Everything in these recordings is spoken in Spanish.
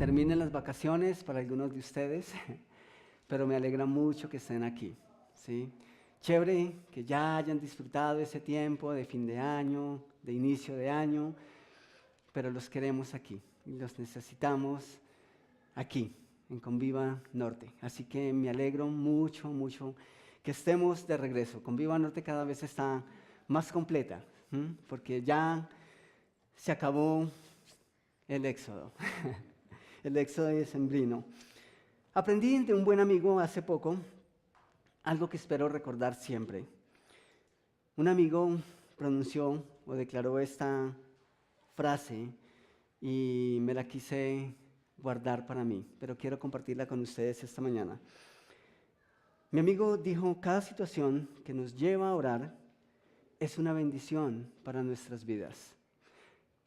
terminen las vacaciones para algunos de ustedes, pero me alegra mucho que estén aquí, ¿sí? Chévere que ya hayan disfrutado ese tiempo de fin de año, de inicio de año, pero los queremos aquí y los necesitamos aquí, en Conviva Norte. Así que me alegro mucho, mucho que estemos de regreso. Conviva Norte cada vez está más completa, porque ya se acabó el éxodo, el éxodo decembrino. Aprendí de un buen amigo hace poco algo que espero recordar siempre. Un amigo pronunció o declaró esta frase y me la quise guardar para mí, pero quiero compartirla con ustedes esta mañana. Mi amigo dijo, cada situación que nos lleva a orar es una bendición para nuestras vidas.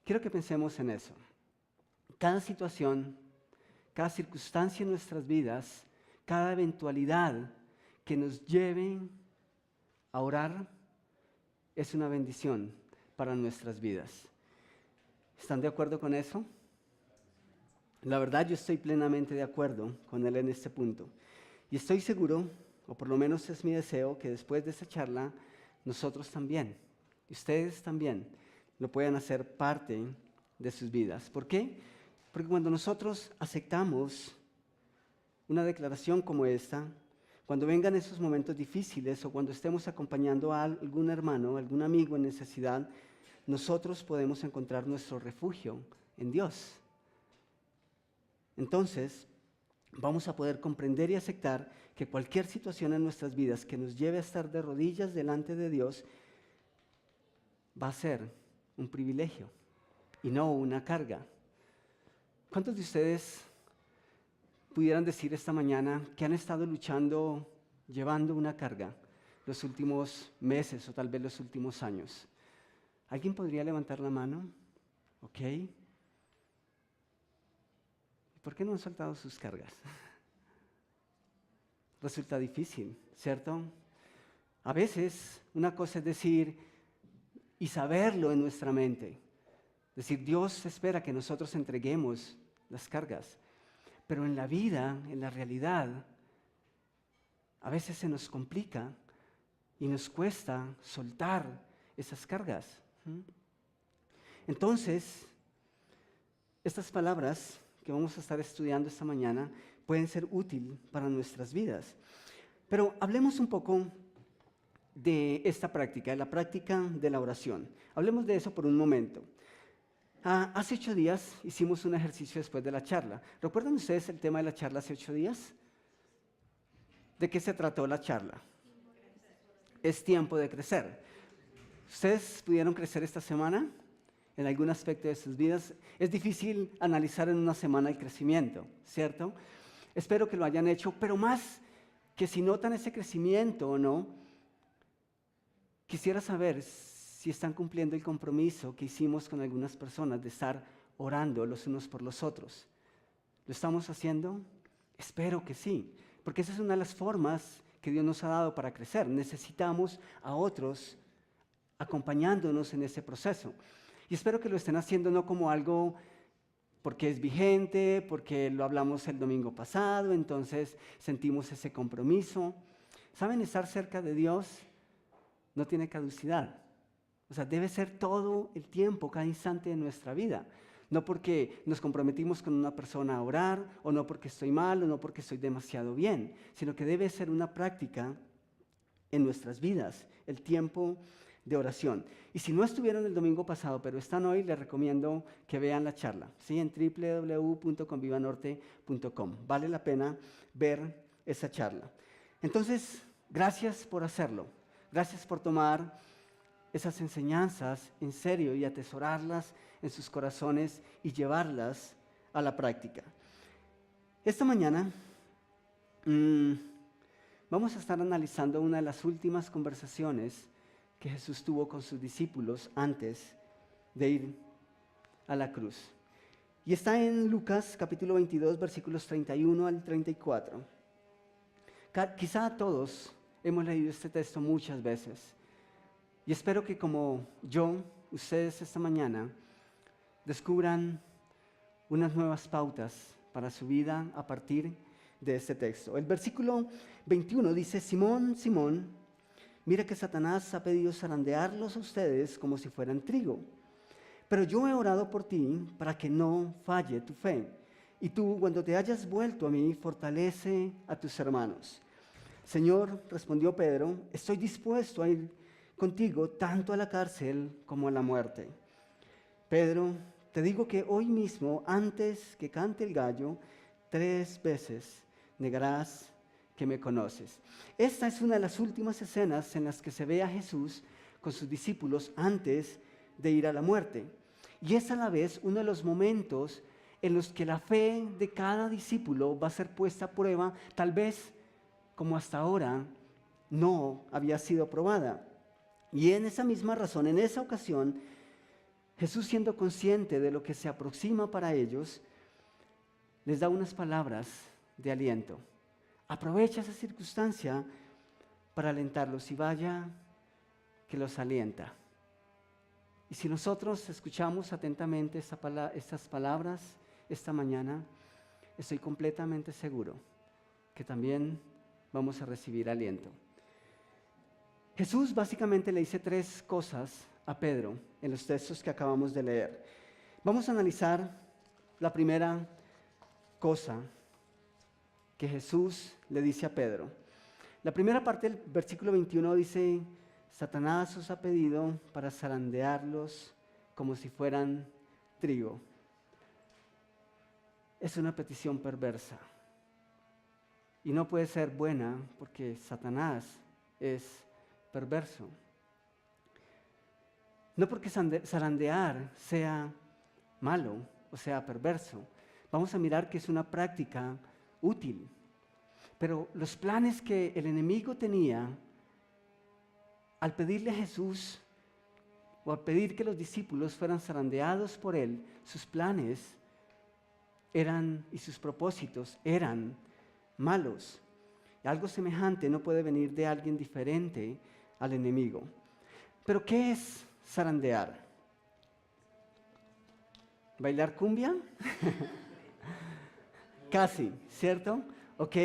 Quiero que pensemos en eso. Cada situación, cada circunstancia en nuestras vidas, cada eventualidad que nos lleve a orar es una bendición para nuestras vidas. ¿Están de acuerdo con eso? La verdad, yo estoy plenamente de acuerdo con él en este punto. Y estoy seguro, o por lo menos es mi deseo, que después de esta charla, nosotros también, y ustedes también, lo puedan hacer parte de sus vidas. ¿Por qué? Porque cuando nosotros aceptamos una declaración como esta, cuando vengan esos momentos difíciles o cuando estemos acompañando a algún hermano, algún amigo en necesidad, nosotros podemos encontrar nuestro refugio en Dios. Entonces, vamos a poder comprender y aceptar que cualquier situación en nuestras vidas que nos lleve a estar de rodillas delante de Dios va a ser un privilegio y no una carga. ¿Cuántos de ustedes pudieran decir esta mañana que han estado luchando, llevando una carga los últimos meses o tal vez los últimos años? ¿Alguien podría levantar la mano? ¿Ok? ¿Por qué no han soltado sus cargas? Resulta difícil, ¿cierto? A veces una cosa es decir y saberlo en nuestra mente. Decir, Dios espera que nosotros entreguemos las cargas. Pero en la vida, en la realidad, a veces se nos complica y nos cuesta soltar esas cargas. Entonces, estas palabras que vamos a estar estudiando esta mañana pueden ser útiles para nuestras vidas. Pero hablemos un poco de esta práctica, de la práctica de la oración. Hablemos de eso por un momento. Hace 8 días hicimos un ejercicio después de la charla. ¿Recuerdan ustedes el tema de la charla hace 8 días? ¿De qué se trató la charla? Es tiempo de crecer. ¿Ustedes pudieron crecer esta semana en algún aspecto de sus vidas? Es difícil analizar en una semana el crecimiento, ¿cierto? Espero que lo hayan hecho, pero más que si notan ese crecimiento o no, quisiera saber si están cumpliendo el compromiso que hicimos con algunas personas de estar orando los unos por los otros. ¿Lo estamos haciendo? Espero que sí, porque esa es una de las formas que Dios nos ha dado para crecer. Necesitamos a otros acompañándonos en ese proceso. Y espero que lo estén haciendo no como algo porque es vigente, porque lo hablamos el domingo pasado, entonces sentimos ese compromiso. ¿Saben? Estar cerca de Dios no tiene caducidad. O sea, debe ser todo el tiempo, cada instante de nuestra vida. No porque nos comprometimos con una persona a orar, o no porque estoy mal, o no porque estoy demasiado bien, sino que debe ser una práctica en nuestras vidas, el tiempo de oración. Y si no estuvieron el domingo pasado, pero están hoy, les recomiendo que vean la charla, ¿sí? En www.convivanorte.com. Vale la pena ver esa charla. Entonces, gracias por hacerlo. Gracias por tomar esas enseñanzas en serio y atesorarlas en sus corazones y llevarlas a la práctica. Esta mañana vamos a estar analizando una de las últimas conversaciones que Jesús tuvo con sus discípulos antes de ir a la cruz. Y está en Lucas capítulo 22, versículos 31 al 34. Quizá todos hemos leído este texto muchas veces. Y espero que como yo, ustedes esta mañana, descubran unas nuevas pautas para su vida a partir de este texto. El versículo 21 dice: Simón, Simón, mira que Satanás ha pedido zarandearlos a ustedes como si fueran trigo. Pero yo he orado por ti para que no falle tu fe. Y tú, cuando te hayas vuelto a mí, fortalece a tus hermanos. Señor, respondió Pedro, estoy dispuesto a ir contigo tanto a la cárcel como a la muerte. Pedro, te digo que hoy mismo, antes que cante el gallo, 3 veces negarás que me conoces. Esta es una de las últimas escenas en las que se ve a Jesús con sus discípulos antes de ir a la muerte. Y es a la vez uno de los momentos en los que la fe de cada discípulo va a ser puesta a prueba, tal vez como hasta ahora no había sido probada. Y en esa misma razón, en esa ocasión, Jesús, siendo consciente de lo que se aproxima para ellos, les da unas palabras de aliento. Aprovecha esa circunstancia para alentarlos y vaya que los alienta. Y si nosotros escuchamos atentamente estas palabras esta mañana, estoy completamente seguro que también vamos a recibir aliento. Jesús básicamente le dice 3 cosas a Pedro en los textos que acabamos de leer. Vamos a analizar la primera cosa que Jesús le dice a Pedro. La primera parte del versículo 21 dice: Satanás os ha pedido para zarandearlos como si fueran trigo. Es una petición perversa y no puede ser buena porque Satanás es perverso. No porque zarandear sea malo o sea perverso. Vamos a mirar que es una práctica útil. Pero los planes que el enemigo tenía al pedirle a Jesús o al pedir que los discípulos fueran zarandeados por él, sus planes eran y sus propósitos eran malos. Y algo semejante no puede venir de alguien diferente al enemigo. Pero ¿qué es zarandear? ¿Bailar cumbia? Casi, ¿cierto? Ok,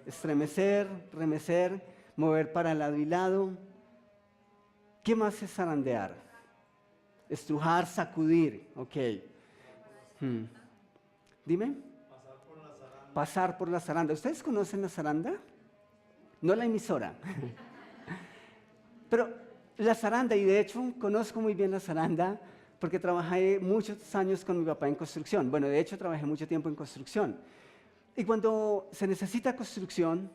estremecer, remecer, mover para lado y lado. ¿Qué más es zarandear? Estrujar, sacudir, ok. Dime. Pasar por la zaranda. ¿Ustedes conocen la zaranda? No la emisora. Pero la zaranda, y de hecho conozco muy bien la zaranda porque trabajé muchos años con mi papá en construcción. Bueno, de hecho trabajé mucho tiempo en construcción. Y cuando se necesita construcción,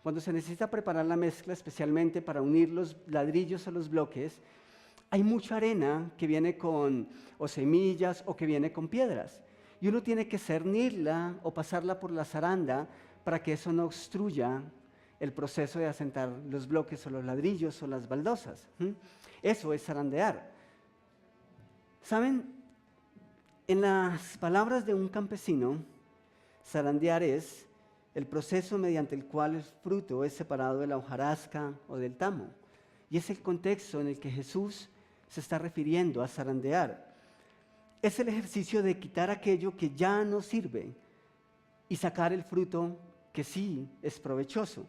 cuando se necesita preparar la mezcla, especialmente para unir los ladrillos a los bloques, hay mucha arena que viene con o semillas o que viene con piedras. Y uno tiene que cernirla o pasarla por la zaranda para que eso no obstruya el proceso de asentar los bloques o los ladrillos o las baldosas. Eso es zarandear. ¿Saben? En las palabras de un campesino, zarandear es el proceso mediante el cual el fruto es separado de la hojarasca o del tamo. Y es el contexto en el que Jesús se está refiriendo a zarandear. Es el ejercicio de quitar aquello que ya no sirve y sacar el fruto que sí es provechoso.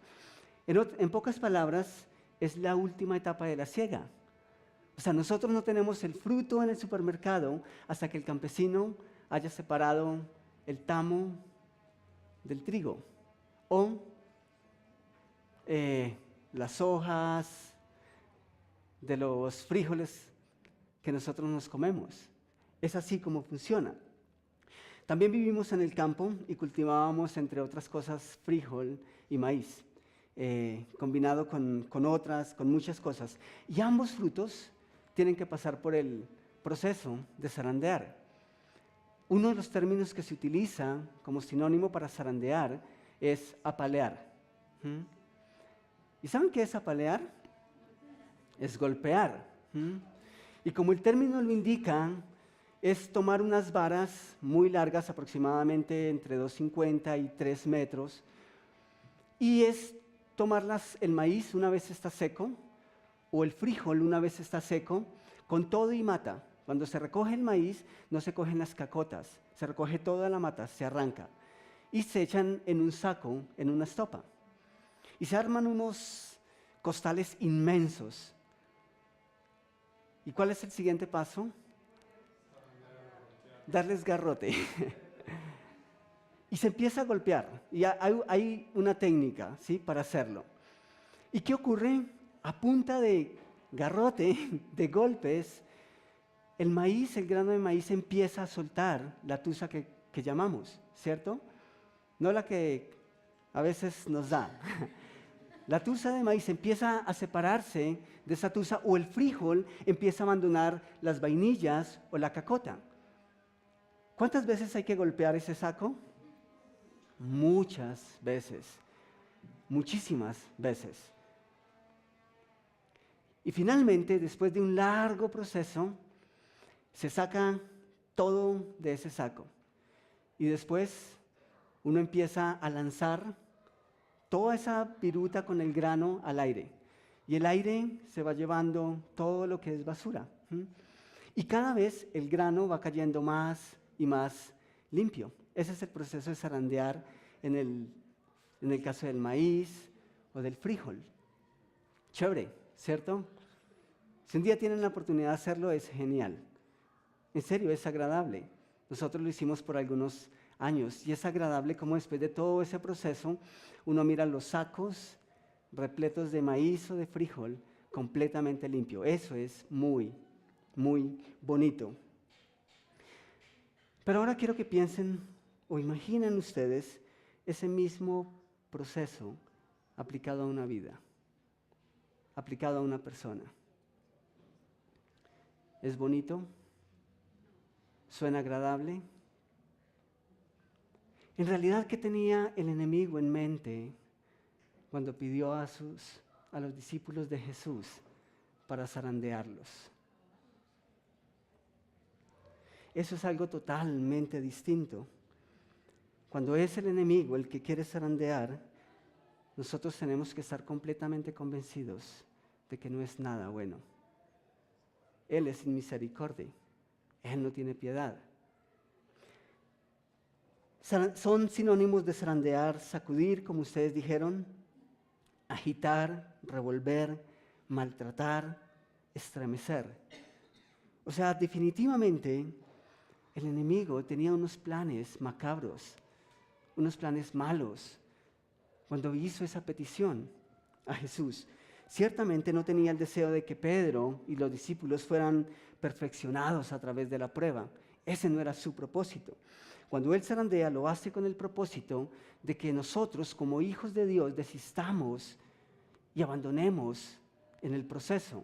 En pocas palabras, es la última etapa de la siega. O sea, nosotros no tenemos el fruto en el supermercado hasta que el campesino haya separado el tamo del trigo o las hojas de los frijoles que nosotros nos comemos. Es así como funciona. También vivimos en el campo y cultivábamos, entre otras cosas, frijol y maíz, combinado con muchas cosas. Y ambos frutos tienen que pasar por el proceso de zarandear. Uno de los términos que se utiliza como sinónimo para zarandear es apalear. ¿Y saben qué es apalear? Es golpear. Y como el término lo indica, es tomar unas varas muy largas, aproximadamente entre 2,50 y 3 metros, y es tomarlas, el maíz una vez está seco, o el frijol una vez está seco, con todo y mata. Cuando se recoge el maíz, no se cogen las cacotas, se recoge toda la mata, se arranca. y se echan en un saco, en una estopa. Y se arman unos costales inmensos. ¿Y cuál es el siguiente paso? Darles garrote. Y se empieza a golpear. Y hay una técnica, ¿sí?, para hacerlo. ¿Y qué ocurre? A punta de garrote, de golpes, el maíz, el grano de maíz empieza a soltar la tusa que llamamos, ¿cierto? No la que a veces nos da. La tusa de maíz empieza a separarse de esa tusa, o el frijol empieza a abandonar las vainillas o la cacota. ¿Cuántas veces hay que golpear ese saco? Muchas veces, muchísimas veces. Y finalmente, después de un largo proceso, se saca todo de ese saco. Y después uno empieza a lanzar toda esa viruta con el grano al aire. Y el aire se va llevando todo lo que es basura. Y cada vez el grano va cayendo más y más limpio. Ese es el proceso de zarandear en el caso del maíz o del frijol. Chévere, ¿cierto? Si un día tienen la oportunidad de hacerlo, es genial. En serio, es agradable. Nosotros lo hicimos por algunos años y es agradable como después de todo ese proceso uno mira los sacos repletos de maíz o de frijol completamente limpio. Eso es muy, muy bonito. Pero ahora quiero que piensen o imaginen ustedes ese mismo proceso aplicado a una vida, aplicado a una persona. ¿Es bonito? ¿Suena agradable? En realidad, ¿qué tenía el enemigo en mente cuando pidió a los discípulos de Jesús para zarandearlos? Eso es algo totalmente distinto. Cuando es el enemigo el que quiere zarandear, nosotros tenemos que estar completamente convencidos de que no es nada bueno. Él es sin misericordia. Él no tiene piedad. Son sinónimos de zarandear, sacudir, como ustedes dijeron, agitar, revolver, maltratar, estremecer. O sea, definitivamente el enemigo tenía unos planes macabros, unos planes malos cuando hizo esa petición a Jesús. Ciertamente no tenía el deseo de que Pedro y los discípulos fueran perfeccionados a través de la prueba. Ese no era su propósito. Cuando Él zarandea, lo hace con el propósito de que nosotros, como hijos de Dios, desistamos y abandonemos en el proceso.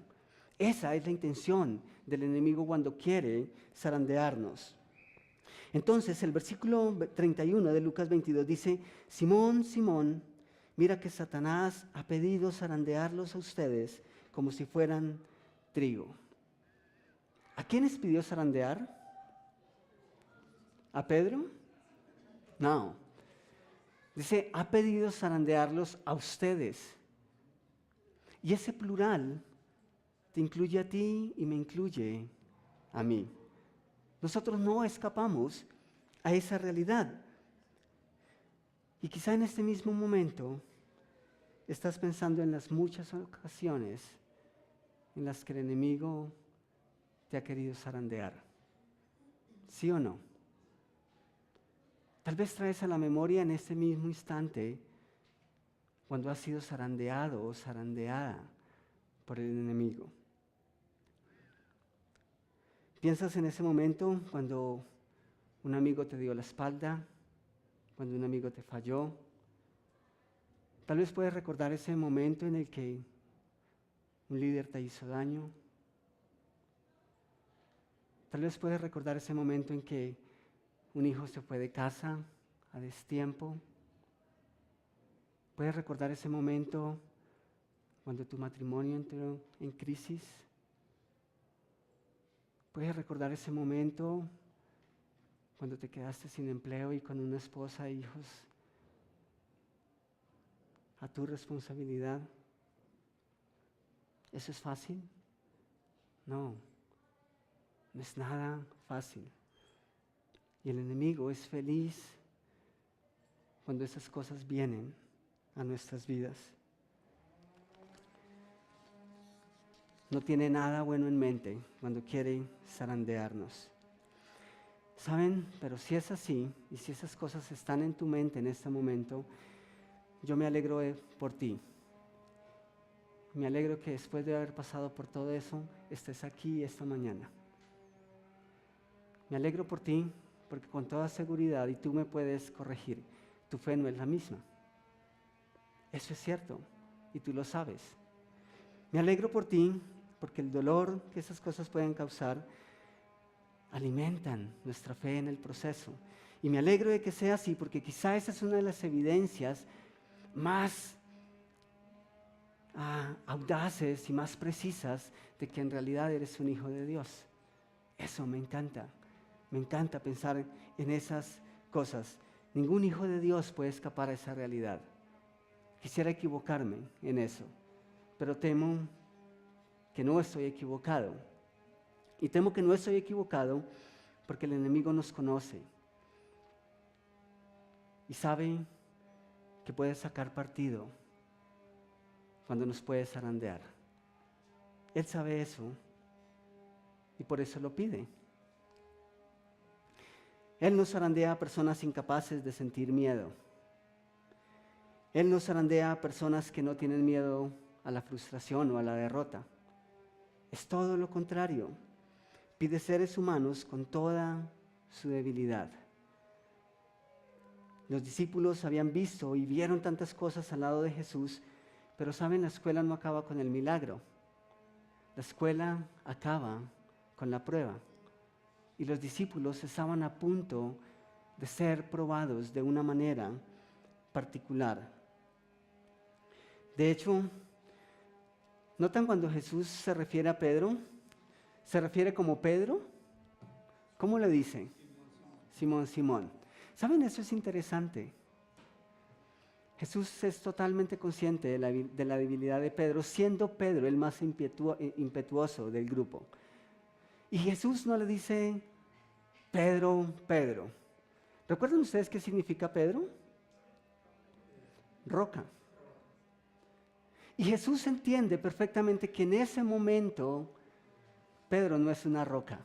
Esa es la intención del enemigo cuando quiere zarandearnos. Entonces, el versículo 31 de Lucas 22 dice: Simón, Simón, mira que Satanás ha pedido zarandearlos a ustedes como si fueran trigo. ¿A quiénes pidió zarandear? ¿A Pedro? No. Dice, ha pedido zarandearlos a ustedes. Y ese plural te incluye a ti y me incluye a mí. Nosotros no escapamos a esa realidad. Y quizá en este mismo momento estás pensando en las muchas ocasiones en las que el enemigo te ha querido zarandear. ¿Sí o no? Tal vez traes a la memoria en este mismo instante cuando has sido zarandeado o zarandeada por el enemigo. ¿Piensas en ese momento cuando un amigo te dio la espalda, cuando un amigo te falló? Tal vez puedes recordar ese momento en el que un líder te hizo daño. Tal vez puedes recordar ese momento en que un hijo se fue de casa a destiempo. Puedes recordar ese momento cuando tu matrimonio entró en crisis. Puedes recordar ese momento cuando te quedaste sin empleo y con una esposa e hijos a tu responsabilidad. ¿Eso es fácil? No, no es nada fácil. Y el enemigo es feliz cuando esas cosas vienen a nuestras vidas. No tiene nada bueno en mente cuando quiere zarandearnos. ¿Saben? Pero si es así, y si esas cosas están en tu mente en este momento, yo me alegro por ti. Me alegro que después de haber pasado por todo eso, estés aquí esta mañana. Me alegro por ti, porque con toda seguridad, y tú me puedes corregir, tu fe no es la misma. Eso es cierto, y tú lo sabes. Me alegro por ti, porque el dolor que esas cosas pueden causar alimentan nuestra fe en el proceso. Y me alegro de que sea así, porque quizá esa es una de las evidencias más audaces y más precisas de que en realidad eres un hijo de Dios. Eso me encanta. Me encanta pensar en esas cosas. Ningún hijo de Dios puede escapar a esa realidad. Quisiera equivocarme en eso, pero temo que no estoy equivocado. Y temo que no estoy equivocado porque el enemigo nos conoce y sabe que puede sacar partido cuando nos puede zarandear. Él sabe eso y por eso lo pide. Él nos zarandea a personas incapaces de sentir miedo. Él nos zarandea a personas que no tienen miedo a la frustración o a la derrota. Es todo lo contrario. Pide seres humanos con toda su debilidad. Los discípulos habían visto y vieron tantas cosas al lado de Jesús, pero saben, la escuela no acaba con el milagro. La escuela acaba con la prueba. Y los discípulos estaban a punto de ser probados de una manera particular. De hecho, ¿notan cuando Jesús se refiere a Pedro? ¿Se refiere como Pedro? ¿Cómo le dice? Simón, Simón. ¿Saben? Eso es interesante. Jesús es totalmente consciente de la debilidad de Pedro, siendo Pedro el más impetuoso del grupo. Y Jesús no le dice, Pedro, Pedro. ¿Recuerdan ustedes qué significa Pedro? Roca. Y Jesús entiende perfectamente que en ese momento Pedro no es una roca.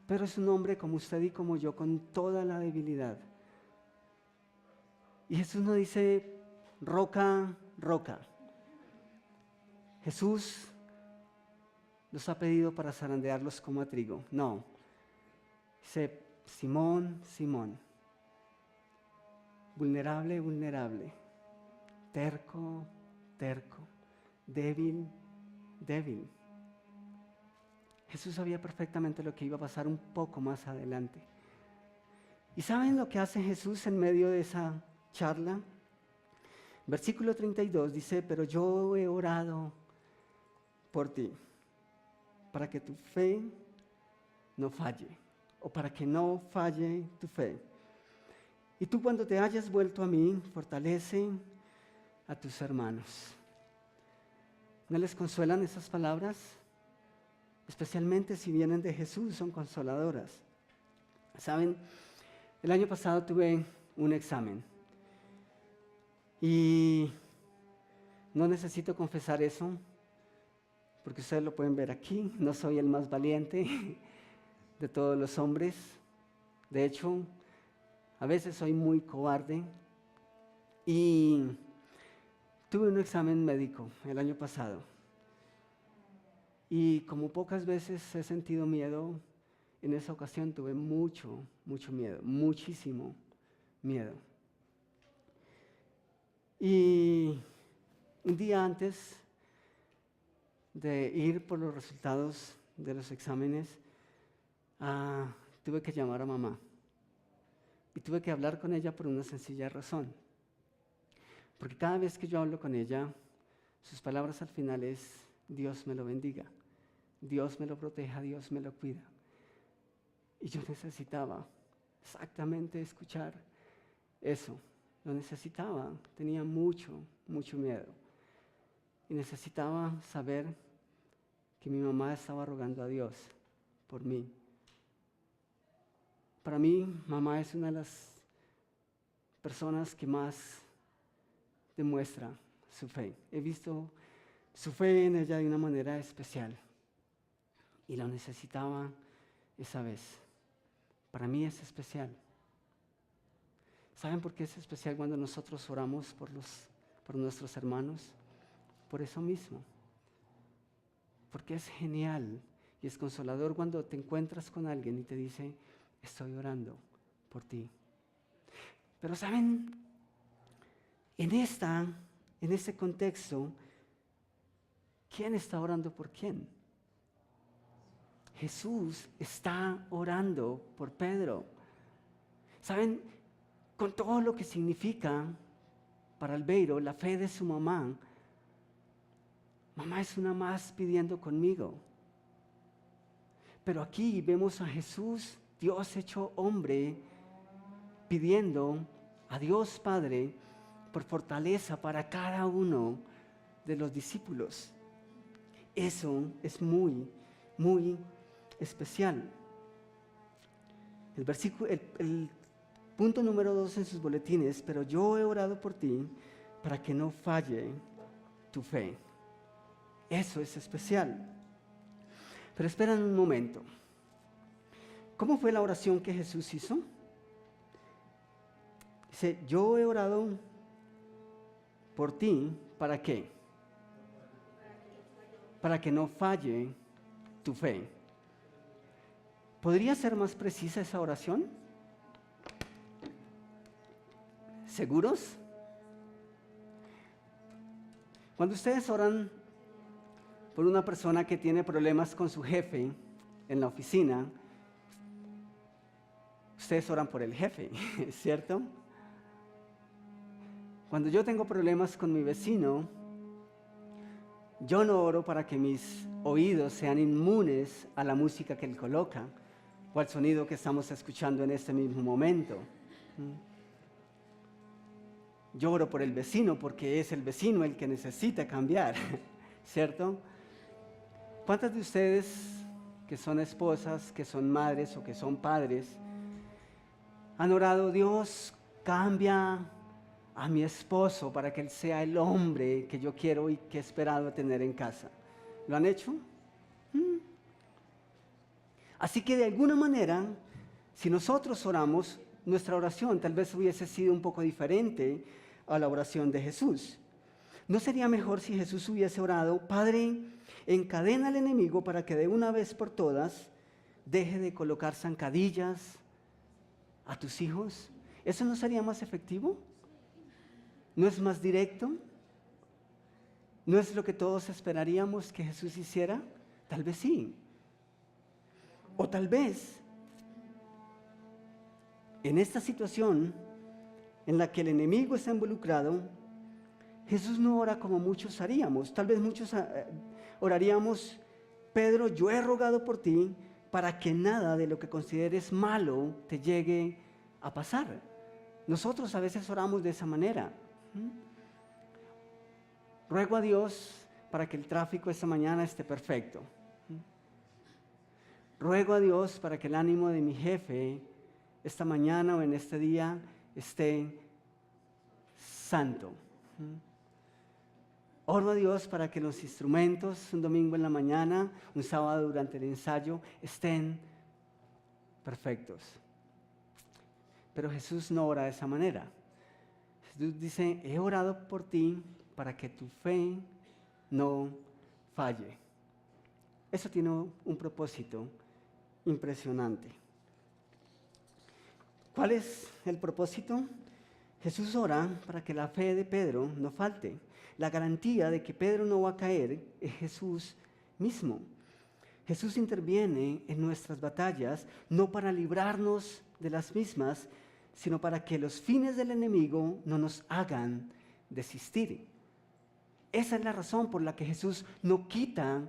Pedro es un hombre como usted y como yo, con toda la debilidad. Y Jesús no dice, roca, roca. Jesús los ha pedido para zarandearlos como a trigo. No. Dice, Simón, Simón. Vulnerable, vulnerable. Terco, terco. Débil, débil. Jesús sabía perfectamente lo que iba a pasar un poco más adelante. ¿Y saben lo que hace Jesús en medio de esa charla? Versículo 32 dice, pero yo he orado por ti, para que tu fe no falle, o para que no falle tu fe. Y tú cuando te hayas vuelto a mí, fortalece a tus hermanos. ¿No les consuelan esas palabras? Especialmente si vienen de Jesús, son consoladoras. ¿Saben? El año pasado tuve un examen y no necesito confesar eso, porque ustedes lo pueden ver aquí. No soy el más valiente de todos los hombres. De hecho, a veces soy muy cobarde y tuve un examen médico el año pasado. Y como pocas veces he sentido miedo, en esa ocasión tuve mucho miedo, muchísimo miedo. Y un día antes de ir por los resultados de los exámenes, tuve que llamar a mamá. Y tuve que hablar con ella por una sencilla razón. Porque cada vez que yo hablo con ella, sus palabras al final es, Dios me lo bendiga, Dios me lo proteja, Dios me lo cuida. Y yo necesitaba exactamente escuchar eso. Lo necesitaba, tenía mucho miedo. Y necesitaba saber que mi mamá estaba rogando a Dios por mí. Para mí, mamá es una de las personas que más demuestra su fe. He visto su fe en ella de una manera especial y lo necesitaba esa vez. Para mí es especial. ¿Saben por qué es especial cuando nosotros oramos por nuestros hermanos? Por eso mismo. Porque es genial y es consolador cuando te encuentras con alguien y te dice, estoy orando por ti. Pero ¿saben? En este contexto, ¿quién está orando por quién? Jesús está orando por Pedro. ¿Saben? Con todo lo que significa para Albeiro la fe de su mamá. Mamá es una más pidiendo conmigo. Pero aquí vemos a Jesús, Dios hecho hombre, pidiendo a Dios Padre por fortaleza para cada uno de los discípulos. Eso es muy, muy especial. El punto número 2 en sus boletines, pero yo he orado por ti para que no falle tu fe. Eso es especial. Pero esperen un momento. ¿Cómo fue la oración que Jesús hizo? Dice, yo he orado por ti, ¿para qué? Para que no falle tu fe. ¿Podría ser más precisa esa oración? ¿Seguros? Cuando ustedes oran por una persona que tiene problemas con su jefe en la oficina, ustedes oran por el jefe, ¿cierto? Cuando yo tengo problemas con mi vecino, yo no oro para que mis oídos sean inmunes a la música que él coloca o al sonido que estamos escuchando en este mismo momento. Yo oro por el vecino porque es el vecino el que necesita cambiar, ¿cierto? ¿Cuántas de ustedes que son esposas, que son madres o que son padres, han orado, Dios, cambia a mi esposo para que él sea el hombre que yo quiero y que he esperado tener en casa? ¿Lo han hecho? Así que de alguna manera, si nosotros oramos, nuestra oración tal vez hubiese sido un poco diferente a la oración de Jesús. ¿No sería mejor si Jesús hubiese orado, Padre, encadena al enemigo para que de una vez por todas deje de colocar zancadillas a tus hijos? ¿Eso no sería más efectivo? ¿No es más directo? ¿No es lo que todos esperaríamos que Jesús hiciera? Tal vez sí. O tal vez, en esta situación en la que el enemigo está involucrado, Jesús no ora como muchos haríamos. Tal vez muchos oraríamos, Pedro, yo he rogado por ti para que nada de lo que consideres malo te llegue a pasar. Nosotros a veces oramos de esa manera. Ruego a Dios para que el tráfico esta mañana esté perfecto. Ruego a Dios para que el ánimo de mi jefe esta mañana o en este día esté santo. Oro a Dios para que los instrumentos un domingo en la mañana, un sábado durante el ensayo, estén perfectos. Pero Jesús no ora de esa manera. Jesús dice, he orado por ti para que tu fe no falle. Eso tiene un propósito impresionante. ¿Cuál es el propósito? Jesús ora para que la fe de Pedro no falte. La garantía de que Pedro no va a caer es Jesús mismo. Jesús interviene en nuestras batallas no para librarnos de las mismas, sino para que los fines del enemigo no nos hagan desistir. Esa es la razón por la que Jesús no quita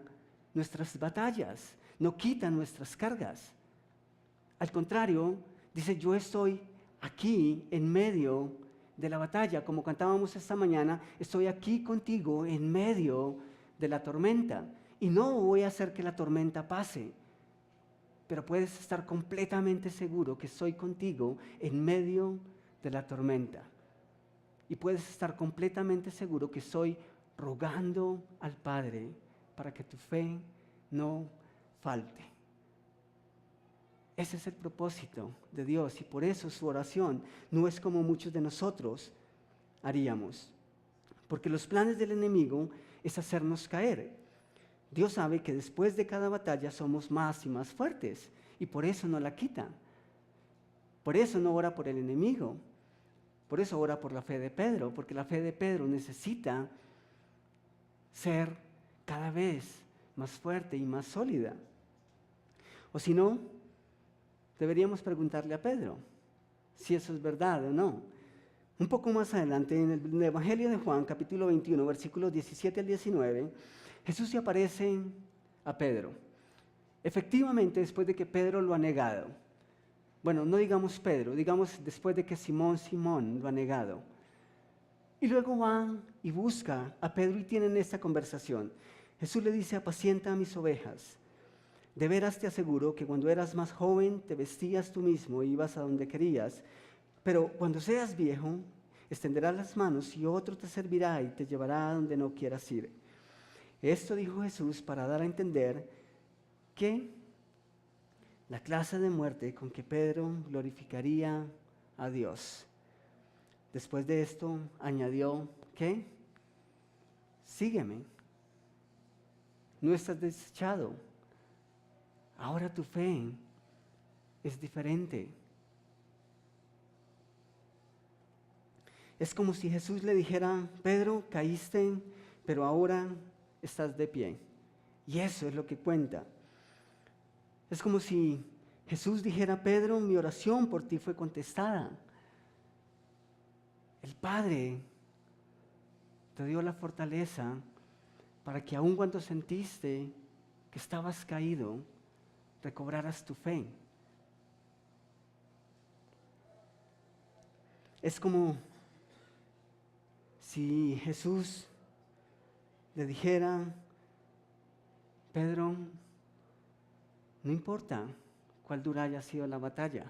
nuestras batallas, no quita nuestras cargas. Al contrario, dice, yo estoy aquí en medio de la batalla, como cantábamos esta mañana, estoy aquí contigo en medio de la tormenta y no voy a hacer que la tormenta pase, pero puedes estar completamente seguro que estoy contigo en medio de la tormenta. Y puedes estar completamente seguro que estoy rogando al Padre para que tu fe no falte. Ese es el propósito de Dios y por eso su oración no es como muchos de nosotros haríamos. Porque los planes del enemigo es hacernos caer. Dios sabe que después de cada batalla somos más y más fuertes y por eso no la quita. Por eso no ora por el enemigo. Por eso ora por la fe de Pedro, porque la fe de Pedro necesita ser cada vez más fuerte y más sólida. O si no, deberíamos preguntarle a Pedro si eso es verdad o no. Un poco más adelante, en el Evangelio de Juan, capítulo 21, versículos 17 al 19, Jesús se aparece a Pedro. Efectivamente, después de que Pedro lo ha negado. Bueno, no digamos Pedro, digamos después de que Simón lo ha negado. Y luego va y busca a Pedro y tienen esta conversación. Jesús le dice: apacienta a mis ovejas. De veras te aseguro que cuando eras más joven te vestías tú mismo e ibas a donde querías, pero cuando seas viejo extenderás las manos y otro te servirá y te llevará a donde no quieras ir. Esto dijo Jesús para dar a entender que la clase de muerte con que Pedro glorificaría a Dios. Después de esto añadió que sígueme, no estás desechado, ahora tu fe es diferente. Es como si Jesús le dijera: Pedro, caíste, pero ahora estás de pie. Y eso es lo que cuenta. Es como si Jesús dijera: Pedro, mi oración por ti fue contestada. El Padre te dio la fortaleza para que aun cuando sentiste que estabas caído, recobraras tu fe. Es como si Jesús le dijera: Pedro, no importa cuál dura haya sido la batalla,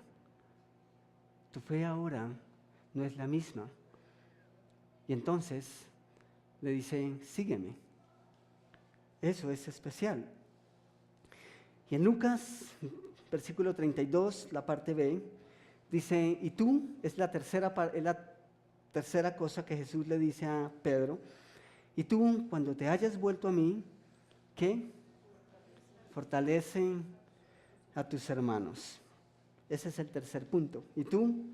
tu fe ahora no es la misma. Y entonces le dice: sígueme. Eso es especial. Y en Lucas, versículo 32, la parte B, dice: y tú, es la tercera cosa que Jesús le dice a Pedro, y tú, cuando te hayas vuelto a mí, ¿qué? Fortalece a tus hermanos. Ese es el tercer punto. Y tú,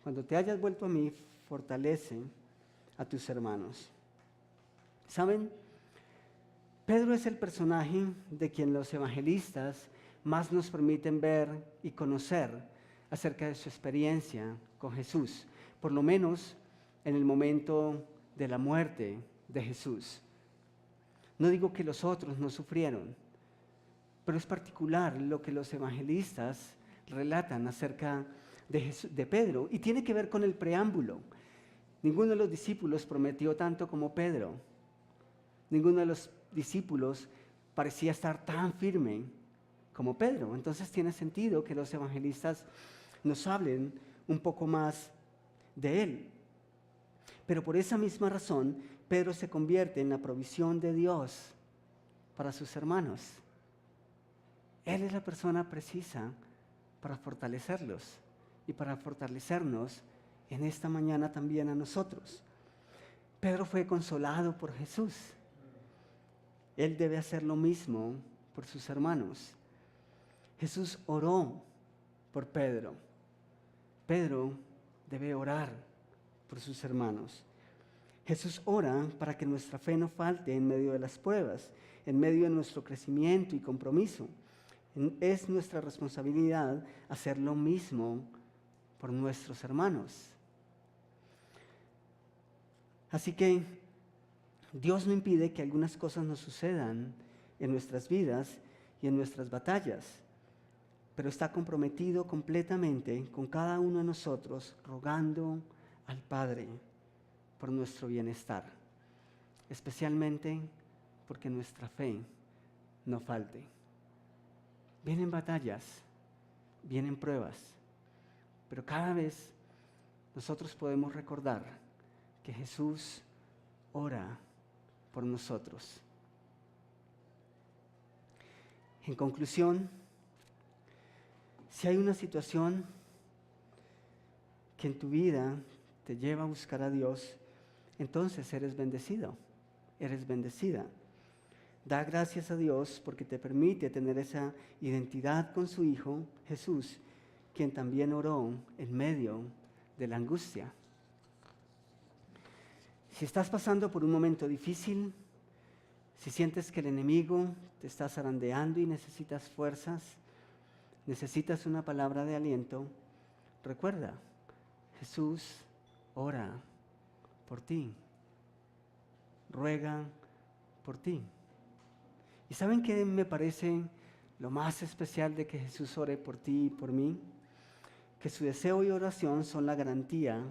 cuando te hayas vuelto a mí, fortalece a tus hermanos. ¿Saben? Pedro es el personaje de quien los evangelistas más nos permiten ver y conocer acerca de su experiencia con Jesús, por lo menos en el momento de la muerte de Jesús. No digo que los otros no sufrieron, pero es particular lo que los evangelistas relatan acerca de Pedro, y tiene que ver con el preámbulo. Ninguno de los discípulos prometió tanto como Pedro. Ninguno de los discípulos parecía estar tan firme como Pedro. Entonces tiene sentido que los evangelistas nos hablen un poco más de él. Pero por esa misma razón, Pedro se convierte en la provisión de Dios para sus hermanos. Él es la persona precisa para fortalecerlos y para fortalecernos en esta mañana también a nosotros. Pedro fue consolado por Jesús. Él debe hacer lo mismo por sus hermanos. Jesús oró por Pedro. Pedro debe orar por sus hermanos. Jesús ora para que nuestra fe no falte en medio de las pruebas, en medio de nuestro crecimiento y compromiso. Es nuestra responsabilidad hacer lo mismo por nuestros hermanos. Así que Dios no impide que algunas cosas nos sucedan en nuestras vidas y en nuestras batallas, pero está comprometido completamente con cada uno de nosotros, rogando al Padre por nuestro bienestar, especialmente porque nuestra fe no falte. Vienen batallas, vienen pruebas, pero cada vez nosotros podemos recordar que Jesús ora por nosotros. En conclusión, si hay una situación que en tu vida te lleva a buscar a Dios, entonces eres bendecido, eres bendecida. Da gracias a Dios porque te permite tener esa identidad con su Hijo, Jesús, quien también oró en medio de la angustia. Si estás pasando por un momento difícil, si sientes que el enemigo te está zarandeando y necesitas fuerzas, necesitas una palabra de aliento, recuerda, Jesús ora por ti, ruega por ti. ¿Y saben qué me parece lo más especial de que Jesús ore por ti y por mí? Que su deseo y oración son la garantía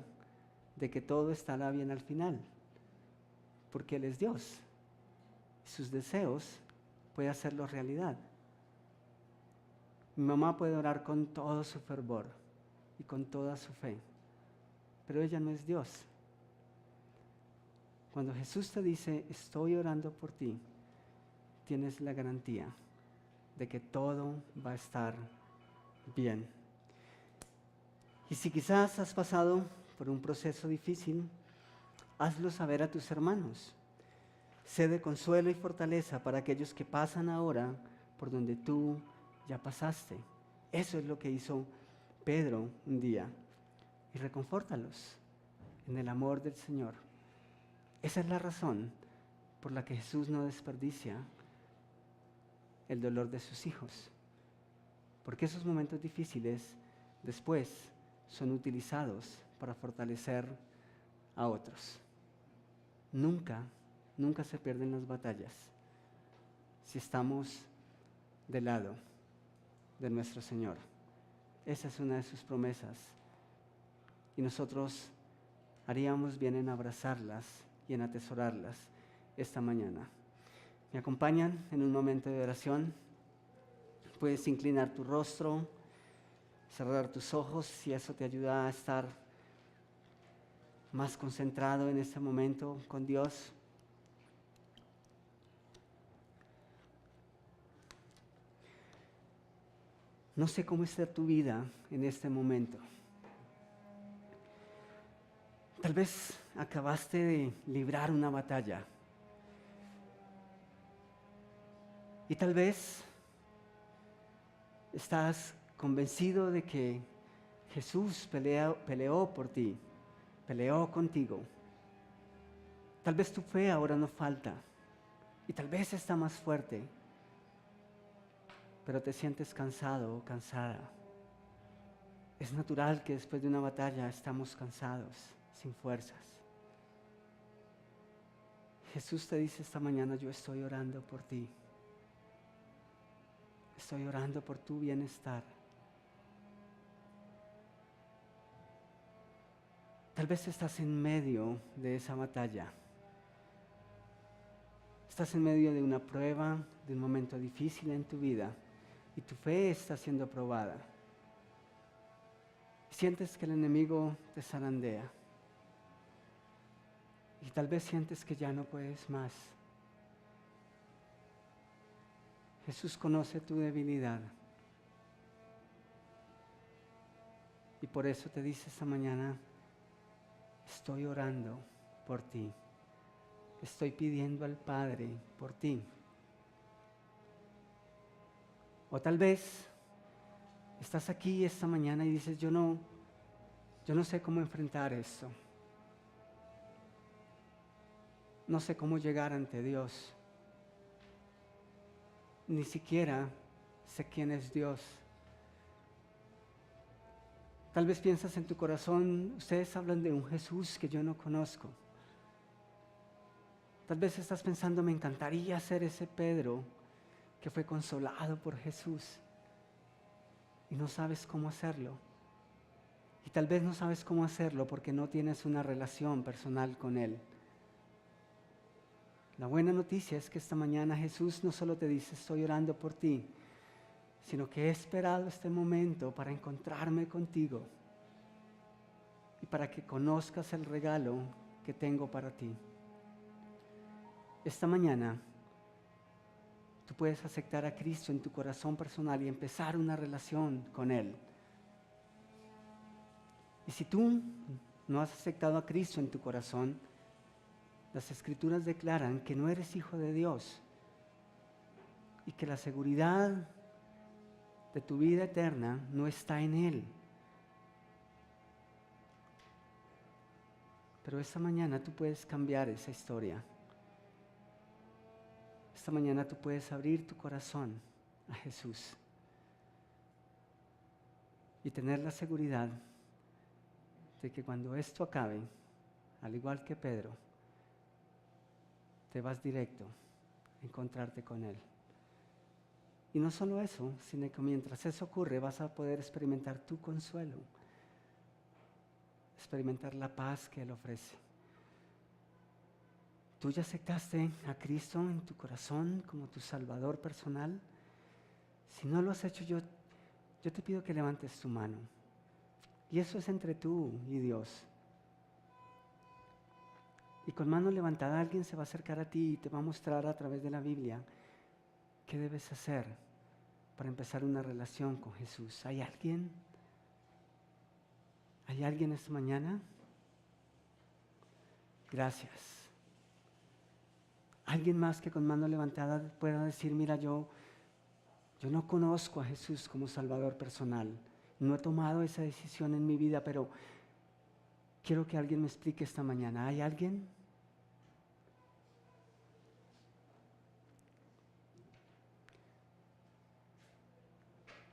de que todo estará bien al final, porque Él es Dios. Sus deseos puede hacerlo realidad. Mi mamá puede orar con todo su fervor y con toda su fe, pero ella no es Dios. Cuando Jesús te dice, estoy orando por ti, tienes la garantía de que todo va a estar bien. Y si quizás has pasado por un proceso difícil, hazlo saber a tus hermanos. Sé de consuelo y fortaleza para aquellos que pasan ahora por donde tú ya pasaste. Eso es lo que hizo Pedro un día. Y reconfórtalos en el amor del Señor. Esa es la razón por la que Jesús no desperdicia el dolor de sus hijos. Porque esos momentos difíciles después son utilizados para fortalecer a otros. Nunca se pierden las batallas si estamos del lado de nuestro Señor. Esa es una de sus promesas. Y nosotros haríamos bien en abrazarlas y en atesorarlas esta mañana. ¿Me acompañan en un momento de oración? Puedes inclinar tu rostro, cerrar tus ojos, si eso te ayuda a estar más concentrado en este momento con Dios. No sé cómo está tu vida en este momento. Tal vez acabaste de librar una batalla. Y tal vez estás convencido de que Jesús peleó por ti, peleó contigo. Tal vez tu fe ahora no falta y tal vez está más fuerte, pero te sientes cansado o cansada. Es natural que después de una batalla estamos cansados, sin fuerzas. Jesús te dice esta mañana, yo estoy orando por ti. Estoy orando por tu bienestar. Tal vez estás en medio de esa batalla. Estás en medio de una prueba, de un momento difícil en tu vida y tu fe está siendo probada. Sientes que el enemigo te zarandea y tal vez sientes que ya no puedes más. Jesús conoce tu debilidad y por eso te dice esta mañana, estoy orando por ti, estoy pidiendo al Padre por ti. O tal vez estás aquí esta mañana y dices, yo no sé cómo enfrentar esto. No sé cómo llegar ante Dios. Ni siquiera sé quién es Dios. Tal vez piensas en tu corazón, ustedes hablan de un Jesús que yo no conozco. Tal vez estás pensando, me encantaría ser ese Pedro que fue consolado por Jesús y no sabes cómo hacerlo. Y tal vez no sabes cómo hacerlo porque no tienes una relación personal con Él. La buena noticia es que esta mañana Jesús no solo te dice, estoy orando por ti, sino que he esperado este momento para encontrarme contigo y para que conozcas el regalo que tengo para ti. Esta mañana tú puedes aceptar a Cristo en tu corazón personal y empezar una relación con Él. Y si tú no has aceptado a Cristo en tu corazón, las Escrituras declaran que no eres hijo de Dios y que la seguridad de tu vida eterna no está en Él. Pero esta mañana tú puedes cambiar esa historia. Esta mañana tú puedes abrir tu corazón a Jesús y tener la seguridad de que cuando esto acabe, al igual que Pedro, te vas directo a encontrarte con Él. Y no solo eso, sino que mientras eso ocurre vas a poder experimentar tu consuelo, experimentar la paz que Él ofrece. ¿Tú ya aceptaste a Cristo en tu corazón como tu Salvador personal? Si no lo has hecho, yo te pido que levantes tu mano. Y eso es entre tú y Dios. Y con mano levantada alguien se va a acercar a ti y te va a mostrar a través de la Biblia qué debes hacer para empezar una relación con Jesús. ¿Hay alguien? ¿Hay alguien esta mañana? Gracias. ¿Alguien más que con mano levantada pueda decir, mira, yo no conozco a Jesús como Salvador personal? No he tomado esa decisión en mi vida, pero quiero que alguien me explique esta mañana. ¿Hay alguien?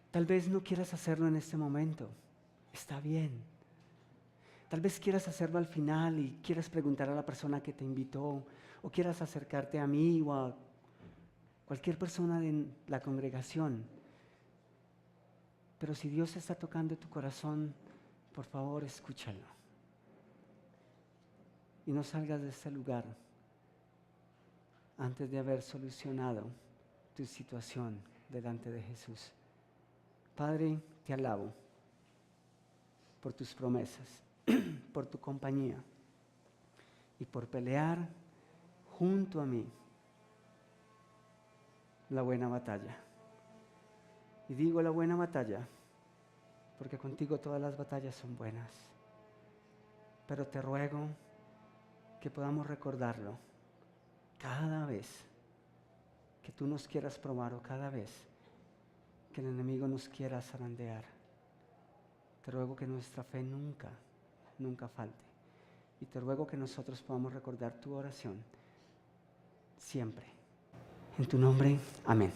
Tal vez no quieras hacerlo en este momento. Está bien. Tal vez quieras hacerlo al final y quieras preguntar a la persona que te invitó, o quieras acercarte a mí o a cualquier persona de la congregación. Pero si Dios está tocando tu corazón, por favor, escúchalo. Y no salgas de este lugar antes de haber solucionado tu situación delante de Jesús. Padre, te alabo por tus promesas, por tu compañía y por pelear junto a mí la buena batalla. Y digo la buena batalla porque contigo todas las batallas son buenas. Pero te ruego que podamos recordarlo cada vez que tú nos quieras probar o cada vez que el enemigo nos quiera zarandear. Te ruego que nuestra fe nunca falte. Y te ruego que nosotros podamos recordar tu oración siempre. En tu nombre, amén.